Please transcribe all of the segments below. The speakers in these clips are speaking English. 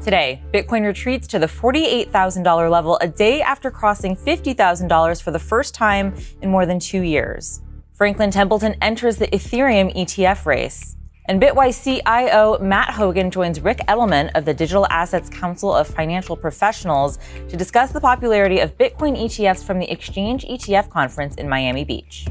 Today, Bitcoin retreats to the $48,000 level a day after crossing $50,000 for the first time in more than 2 years. Franklin Templeton enters the Ethereum ETF race. And Bitwise CIO Matt Hogan joins Rick Edelman of the Digital Assets Council of Financial Professionals to discuss the popularity of Bitcoin ETFs from the Exchange ETF conference in Miami Beach.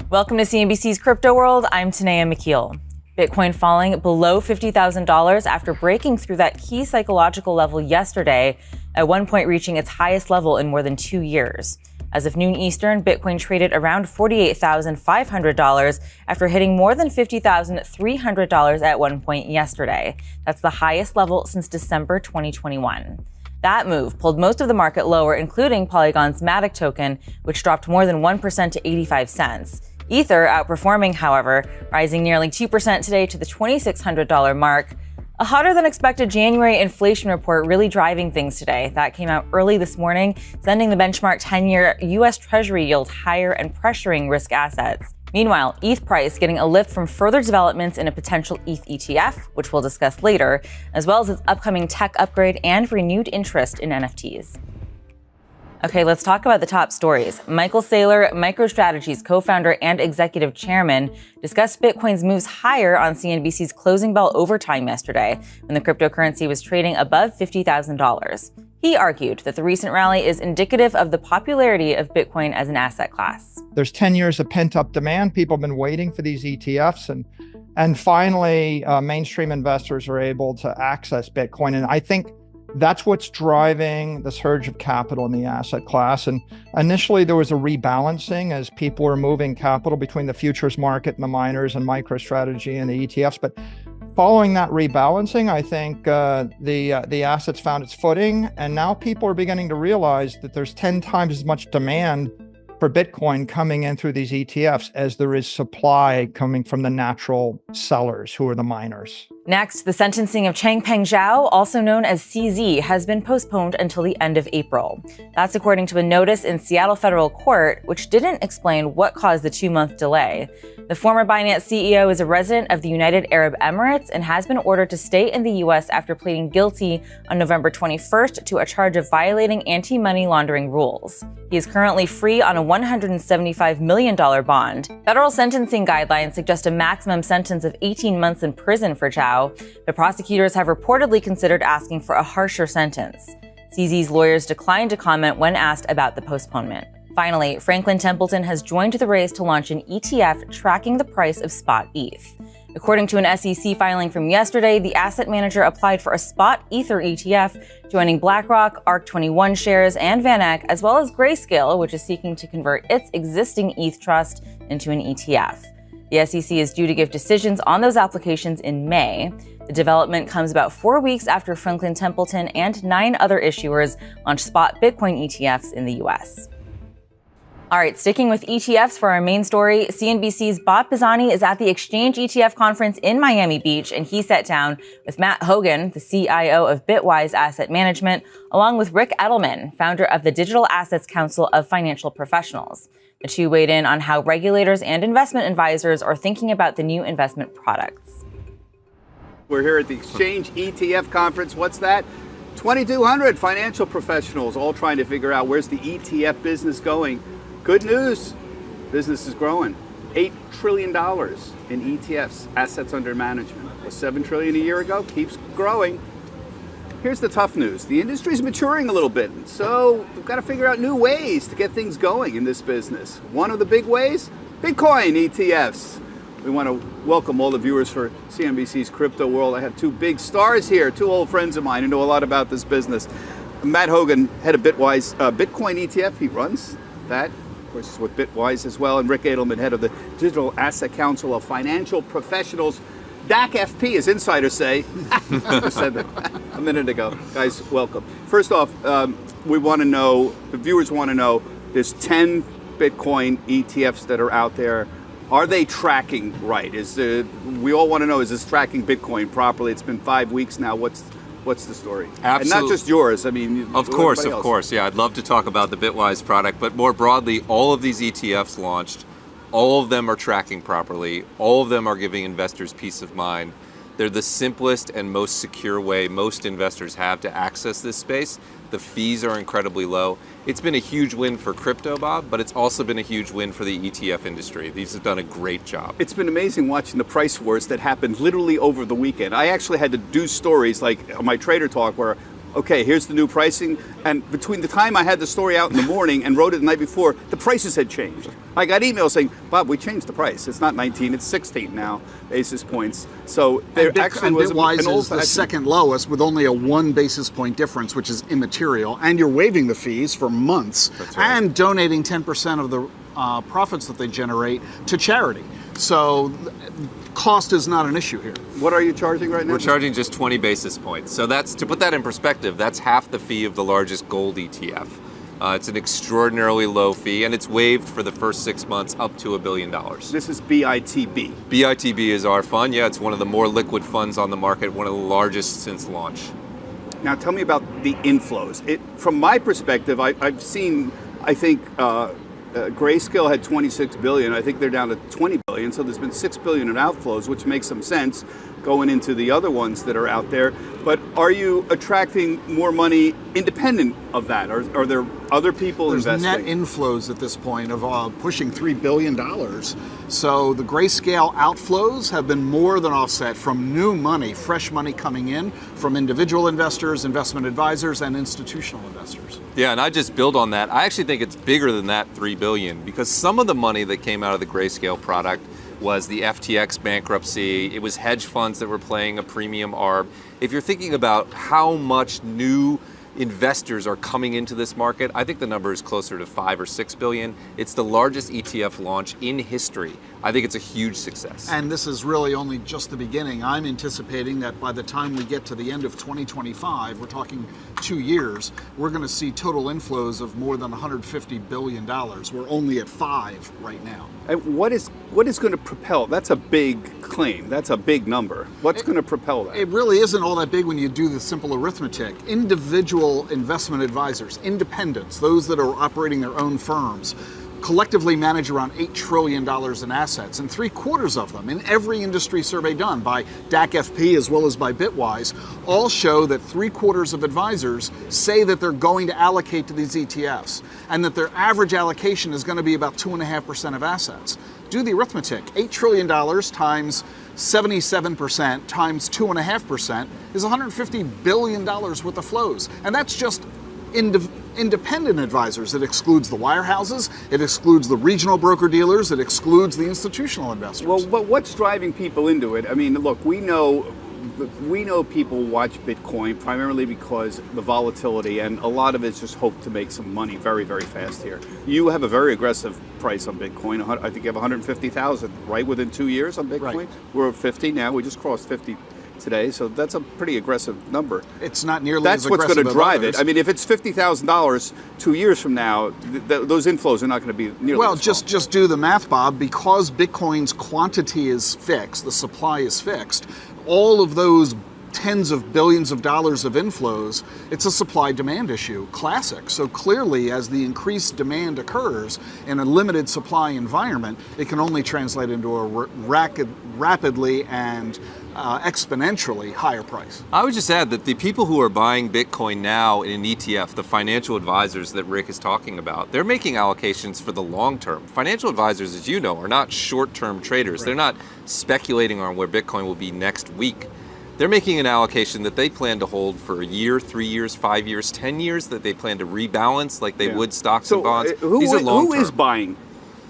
Welcome to CNBC's Crypto World. I'm Tanea McKeel. Bitcoin falling below $50,000 after breaking through that key psychological level yesterday, at one point reaching its highest level in more than 2 years. As of noon Eastern, Bitcoin traded around $48,500 after hitting more than $50,300 at one point yesterday. That's the highest level since December 2021. That move pulled most of the market lower, including Polygon's Matic token, which dropped more than 1% to 85 cents. Ether outperforming, however, rising nearly 2% today to the $2,600 mark. A hotter than expected January inflation report really driving things today. That came out early this morning, sending the benchmark 10-year U.S. Treasury yield higher and pressuring risk assets. Meanwhile, ETH price getting a lift from further developments in a potential ETH ETF, which we'll discuss later, as well as its upcoming tech upgrade and renewed interest in NFTs. Okay, let's talk about the top stories. Michael Saylor, MicroStrategy's co-founder and executive chairman, discussed Bitcoin's moves higher on CNBC's Closing Bell Overtime yesterday, when the cryptocurrency was trading above $50,000. He argued that the recent rally is indicative of the popularity of Bitcoin as an asset class. There's 10 years of pent-up demand. People have been waiting for these ETFs, and finally, mainstream investors are able to access Bitcoin. And I think that's what's driving the surge of capital in the asset class. And initially, there was a rebalancing as people were moving capital between the futures market and the miners and MicroStrategy and the ETFs. But following that rebalancing, I think the assets found its footing. And now people are beginning to realize that there's 10 times as much demand for Bitcoin coming in through these ETFs as there is supply coming from the natural sellers, who are the miners. Next, the sentencing of Changpeng Zhao, also known as CZ, has been postponed until the end of April. That's according to a notice in Seattle federal court, which didn't explain what caused the 2-month delay. The former Binance CEO is a resident of the United Arab Emirates and has been ordered to stay in the U.S. after pleading guilty on November 21st to a charge of violating anti-money laundering rules. He is currently free on a $175 million bond. Federal sentencing guidelines suggest a maximum sentence of 18 months in prison for Zhao, but prosecutors have reportedly considered asking for a harsher sentence. CZ's lawyers declined to comment when asked about the postponement. Finally, Franklin Templeton has joined the race to launch an ETF tracking the price of spot ETH. According to an SEC filing from yesterday, the asset manager applied for a spot Ether ETF, joining BlackRock, ARK21 shares, and VanEck, as well as Grayscale, which is seeking to convert its existing ETH trust into an ETF. The SEC is due to give decisions on those applications in May. The development comes about 4 weeks after Franklin Templeton and 9 other issuers launched spot Bitcoin ETFs in the U.S. All right, sticking with ETFs for our main story, CNBC's Bob Pisani is at the Exchange ETF conference in Miami Beach, and he sat down with Matt Hogan, the CIO of Bitwise Asset Management, along with Rick Edelman, founder of the Digital Assets Council of Financial Professionals. The two weighed in on how regulators and investment advisors are thinking about the new investment products. We're here at the Exchange ETF conference. What's that? 2,200 financial professionals all trying to figure out where's the ETF business going. Good news, business is growing. $8 trillion in ETFs, assets under management. Was $7 trillion a year ago, keeps growing. Here's the tough news. The industry's maturing a little bit, so we've got to figure out new ways to get things going in this business. One of the big ways, Bitcoin ETFs. We want to welcome all the viewers for CNBC's Crypto World. I have 2 big stars here, 2 old friends of mine who know a lot about this business. Matt Hogan, head of Bitwise Bitcoin ETF, he runs that. Of course, with Bitwise as well, and Rick Edelman, head of the Digital Asset Council of Financial Professionals. DAC-FP, as insiders say. I said that a minute ago. Guys, welcome. First off, we want to know, the viewers want to know, there's 10 Bitcoin ETFs that are out there. Are they tracking right? We all want to know, is this tracking Bitcoin properly? It's been 5 weeks now. What's the story? Absolutely. And not just yours. I mean, of course. Yeah, I'd love to talk about the Bitwise product, but more broadly, all of these ETFs launched All of them are tracking properly. All of them are giving investors peace of mind. They're the simplest and most secure way most investors have to access this space. The fees are incredibly low. It's been a huge win for crypto, Bob, but it's also been a huge win for the ETF industry. These have done a great job. It's been amazing watching the price wars that happened literally over the weekend. I actually had to do stories like on my Trader Talk where, okay, here's the new pricing, and between the time I had the story out in the morning and wrote it the night before, the prices had changed. I got emails saying, Bob, we changed the price. It's not 19, it's 16 now, basis points. So there actually was Bitwise is the second lowest with only a 1 basis point difference, which is immaterial, and you're waiving the fees for months. That's right. And donating 10% of the profits that they generate to charity. So cost is not an issue here. What are you charging right now? We're charging just 20 basis points. So that's, to put that in perspective, that's half the fee of the largest gold ETF. It's an extraordinarily low fee, and it's waived for the first 6 months up to $1 billion. This is BITB. BITB is our fund. Yeah, it's one of the more liquid funds on the market, one of the largest since launch. Now tell me about the inflows. From my perspective, I've seen, I think, Grayscale had 26 billion. I think they're down to 20 billion. So there's been 6 billion in outflows, which makes some sense going into the other ones that are out there. But are you attracting more money independent of that? Are there other people investing? There's net inflows at this point of pushing $3 billion. So the Grayscale outflows have been more than offset from new money, fresh money coming in from individual investors, investment advisors, and institutional investors. Yeah, and I just build on that. I actually think it's bigger than that $3 billion, because some of the money that came out of the Grayscale product was the FTX bankruptcy. It was hedge funds that were playing a premium arb. If you're thinking about how much new investors are coming into this market, I think the number is closer to 5 or 6 billion. It's the largest ETF launch in history. I think it's a huge success. And this is really only just the beginning. I'm anticipating that by the time we get to the end of 2025, we're talking 2 years, we're going to see total inflows of more than $150 billion. We're only at 5 right now. And what is going to propel? That's a big claim. That's a big number. What's going to propel that? It really isn't all that big when you do the simple arithmetic. Individual investment advisors, independents, those that are operating their own firms, collectively manage around $8 trillion in assets, and 3/4 of them in every industry survey done by DAC-FP as well as by Bitwise all show that 3/4 of advisors say that they're going to allocate to these ETFs, and that their average allocation is going to be about 2.5% of assets. Do the arithmetic. $8 trillion times 77% times 2.5% is $150 billion worth of flows. And that's just independent advisors. It excludes the wirehouses, it excludes the regional broker-dealers, it excludes the institutional investors. Well, but what's driving people into it? I mean, look, we know people watch Bitcoin primarily because the volatility, and a lot of it's just hope to make some money very, very fast here. You have a very aggressive price on Bitcoin. I think you have 150,000, right, within 2 years on Bitcoin? Right. We're at 50 now. We just crossed 50 today, so that's a pretty aggressive number. It's not nearly That's as aggressive what's going to drive others. it. I mean, if it's $50,000 2 years from now, those inflows are not going to be nearly Well, as strong. just do the math, Bob. Because Bitcoin's quantity is fixed, the supply is fixed, all of those tens of billions of dollars of inflows, it's a supply-demand issue, classic. So clearly, as the increased demand occurs in a limited supply environment, it can only translate into a rapidly and exponentially higher price. I would just add that the people who are buying Bitcoin now in an ETF, the financial advisors that Rick is talking about, they're making allocations for the long term. Financial advisors, as you know, are not short-term traders. Right. They're not speculating on where Bitcoin will be next week. They're making an allocation that they plan to hold for a year, 3 years, 5 years, 10 years, that they plan to rebalance like they would stocks and bonds. These are long-term. Who is buying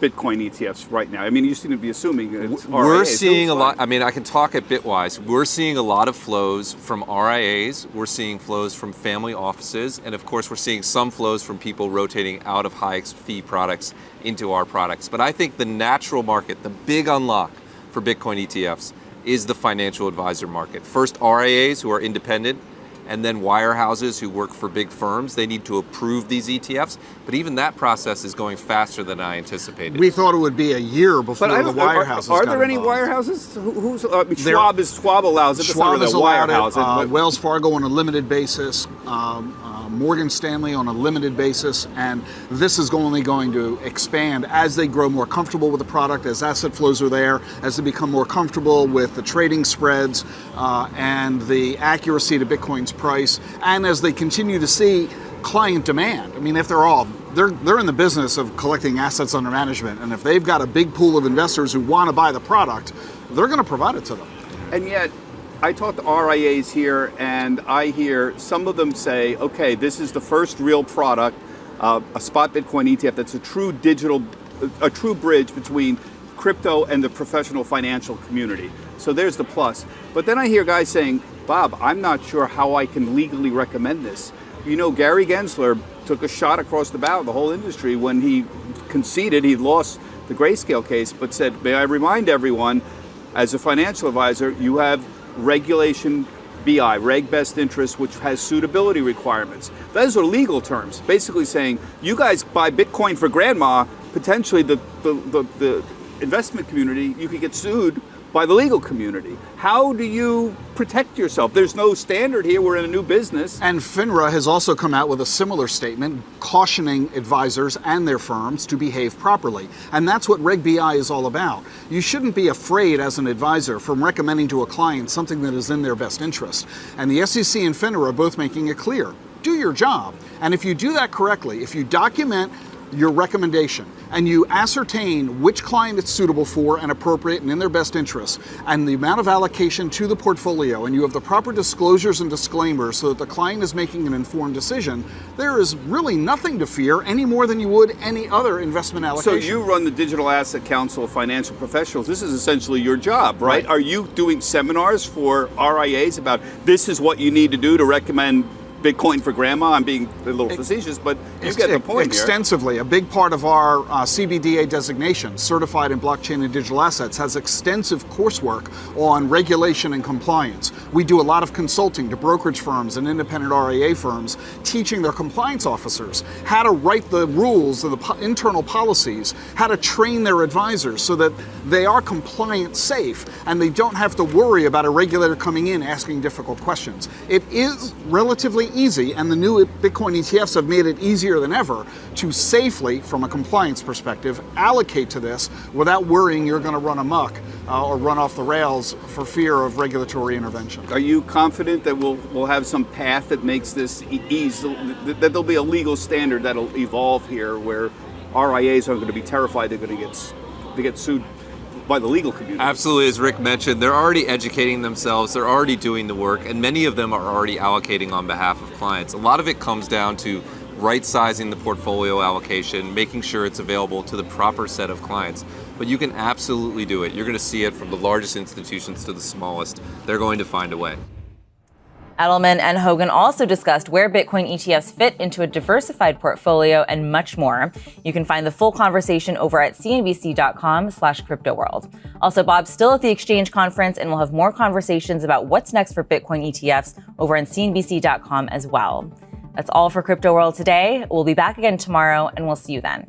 Bitcoin ETFs right now? I mean, you seem to be assuming it's we're RIAs. seeing a lot. I mean, I can talk at Bitwise. We're seeing a lot of flows from RIAs. We're seeing flows from family offices. And of course, we're seeing some flows from people rotating out of high fee products into our products. But I think the natural market, the big unlock for Bitcoin ETFs is the financial advisor market. First, RIAs who are independent, and then wirehouses who work for big firms. They need to approve these ETFs, but even that process is going faster than I anticipated. We thought it would be a year before the wirehouses Are there any involved. wirehouses? Schwab allows it. Schwab is allowed it. wirehouse. Wells Fargo on a limited basis. Morgan Stanley on a limited basis, and this is only going to expand as they grow more comfortable with the product, as asset flows are there, as they become more comfortable with the trading spreads and the accuracy to Bitcoin's price, and as they continue to see client demand. I mean, if they're in the business of collecting assets under management, and if they've got a big pool of investors who want to buy the product, they're going to provide it to them. And yet, I talk to RIAs here, and I hear some of them say, okay, this is the first real product, a spot Bitcoin ETF that's a true bridge between crypto and the professional financial community. So there's the plus. But then I hear guys saying, Bob, I'm not sure how I can legally recommend this. You know, Gary Gensler took a shot across the bow of the whole industry when he conceded he lost the Grayscale case, but said, may I remind everyone, as a financial advisor, you have Regulation BI, Reg Best Interest, which has suitability requirements. Those are legal terms, basically saying you guys buy Bitcoin for grandma, potentially the investment community, you could get sued by the legal community. How do you protect yourself? There's no standard here. We're in a new business. And FINRA has also come out with a similar statement cautioning advisors and their firms to behave properly. And that's what Reg BI is all about. You shouldn't be afraid as an advisor from recommending to a client something that is in their best interest. And the SEC and FINRA are both making it clear. Do your job. And if you do that correctly, if you document your recommendation and you ascertain which client it's suitable for and appropriate and in their best interest, and the amount of allocation to the portfolio, and you have the proper disclosures and disclaimers so that the client is making an informed decision, there is really nothing to fear any more than you would any other investment allocation. So you run the Digital Asset Council of Financial Professionals. This is essentially your job, right? Are you doing seminars for RIAs about this is what you need to do to recommend Bitcoin for grandma? I'm being a little facetious, but you get the point extensively. Here. A big part of our CBDA designation, Certified in Blockchain and Digital Assets, has extensive coursework on regulation and compliance. We do a lot of consulting to brokerage firms and independent RIA firms, teaching their compliance officers how to write the rules and the internal policies, how to train their advisors so that they are compliant safe and they don't have to worry about a regulator coming in asking difficult questions. It is relatively easy, and the new Bitcoin ETFs have made it easier than ever to safely, from a compliance perspective, allocate to this without worrying you're going to run amok or run off the rails for fear of regulatory intervention. Are you confident that we'll have some path that makes this easy, that there'll be a legal standard that'll evolve here where RIAs aren't going to be terrified they're going to get sued by the legal community? Absolutely, as Rick mentioned, they're already educating themselves, they're already doing the work, and many of them are already allocating on behalf of clients. A lot of it comes down to right-sizing the portfolio allocation, making sure it's available to the proper set of clients. But you can absolutely do it. You're going to see it from the largest institutions to the smallest. They're going to find a way. Edelman and Hogan also discussed where Bitcoin ETFs fit into a diversified portfolio and much more. You can find the full conversation over at cnbc.com/Crypto World. Also, Bob's still at the Exchange Conference, and we'll have more conversations about what's next for Bitcoin ETFs over on cnbc.com as well. That's all for Crypto World today. We'll be back again tomorrow, and we'll see you then.